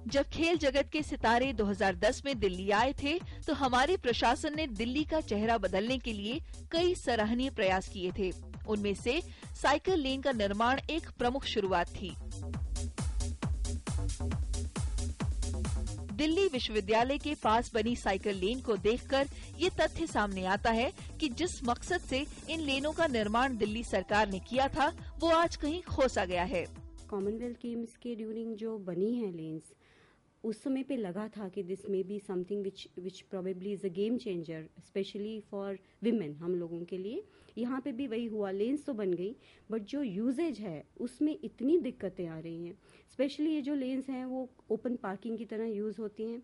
जब खेल जगत के सितारे 2010 में दिल्ली आए थे तो हमारे प्रशासन ने दिल्ली का चेहरा बदलने के लिए कई सराहनीय प्रयास किए थे। उनमें से साइकिल लेन का निर्माण एक प्रमुख शुरुआत थी। दिल्ली विश्वविद्यालय के पास बनी साइकिल लेन को देखकर ये तथ्य सामने आता है कि जिस मकसद से इन लेनों का निर्माण दिल्ली सरकार ने किया था वो आज कहीं खो सा गया है। कॉमनवेल्थ गेम्स के ड्यूरिंग जो बनी है लेन्स, उस समय पे लगा था कि this may be something which probably is a game changer specially for women, हम लोगों के लिए। यहाँ पे भी वही हुआ, लेन्स तो बन गई बट जो यूजेज है उसमें इतनी दिक्कतें आ रही हैं। स्पेशली ये जो लेन्स हैं वो ओपन पार्किंग की तरह यूज होती हैं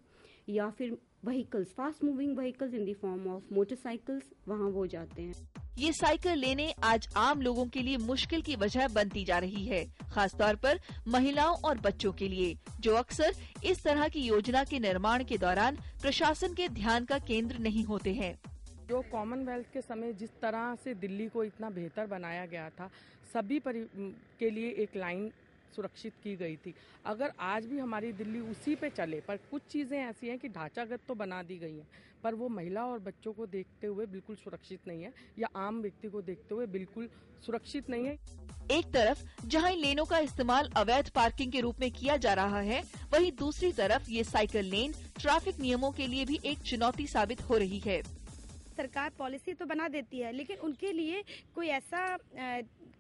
या फिर vehicles, fast moving vehicles in the form of motorcycles वहाँ वो जाते हैं। ये साइकिल लेने आज आम लोगों के लिए मुश्किल की वजह बनती जा रही है, खासतौर पर महिलाओं और बच्चों के लिए, जो अक्सर इस तरह की योजना के निर्माण के दौरान प्रशासन के ध्यान का केंद्र नहीं होते हैं। जो कॉमनवेल्थ के समय जिस तरह से दिल्ली को इतना बेहतर बनाया गया था, सभी के लिए एक लाइन सुरक्षित की गई थी। अगर आज भी हमारी दिल्ली उसी पे चले, पर कुछ चीज़ें ऐसी हैं कि ढांचागत तो बना दी गई हैं, पर वो महिला और बच्चों को देखते हुए बिल्कुल सुरक्षित नहीं है या आम व्यक्ति को देखते हुए बिल्कुल सुरक्षित नहीं है। एक तरफ जहां इन लेनों का इस्तेमाल अवैध पार्किंग के रूप में किया जा रहा है, वहीं दूसरी तरफ ये साइकिल लेन ट्रैफिक नियमों के लिए भी एक चुनौती साबित हो रही है। सरकार पॉलिसी तो बना देती है लेकिन उनके लिए कोई ऐसा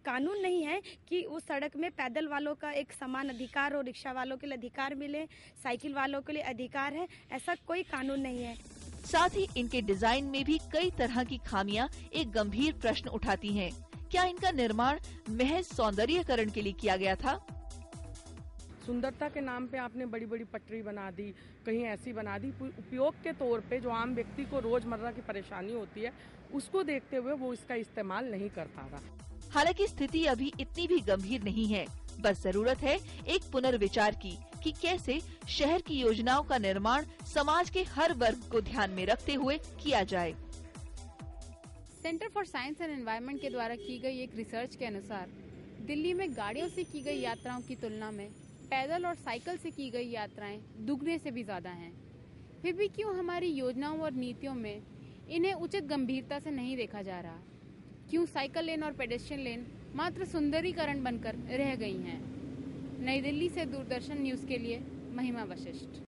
कानून नहीं है कि उस सड़क में पैदल वालों का एक समान अधिकार हो, रिक्शा वालों के लिए अधिकार मिले, साइकिल वालों के लिए अधिकार है, ऐसा कोई कानून नहीं है। साथ ही इनके डिजाइन में भी कई तरह की खामियां एक गंभीर प्रश्न उठाती हैं। क्या इनका निर्माण महज सौंदर्यीकरण के लिए किया गया था? सुंदरता के नाम पे आपने बड़ी बड़ी पटरी बना दी, कहीं ऐसी बना दी, उपयोग के तौर पे जो आम व्यक्ति को रोजमर्रा की परेशानी होती है उसको देखते हुए वो इसका इस्तेमाल नहीं करता था। हालांकि स्थिति अभी इतनी भी गंभीर नहीं है, बस जरूरत है एक पुनर्विचार की कि कैसे शहर की योजनाओं का निर्माण समाज के हर वर्ग को ध्यान में रखते हुए किया जाए। Centre for science and environment के द्वारा की गई एक रिसर्च के अनुसार दिल्ली में गाड़ियों से की गई यात्राओं की तुलना में पैदल और साइकिल से की गई यात्राएं दुगने से भी ज्यादा हैं। फिर भी क्यों हमारी योजनाओं और नीतियों में इन्हें उचित गंभीरता से नहीं देखा जा रहा? क्यों साइकिल लेन और पेडेस्ट्रियन लेन मात्र सुंदरीकरण बनकर रह गई हैं? नई दिल्ली से दूरदर्शन न्यूज के लिए महिमा वशिष्ठ।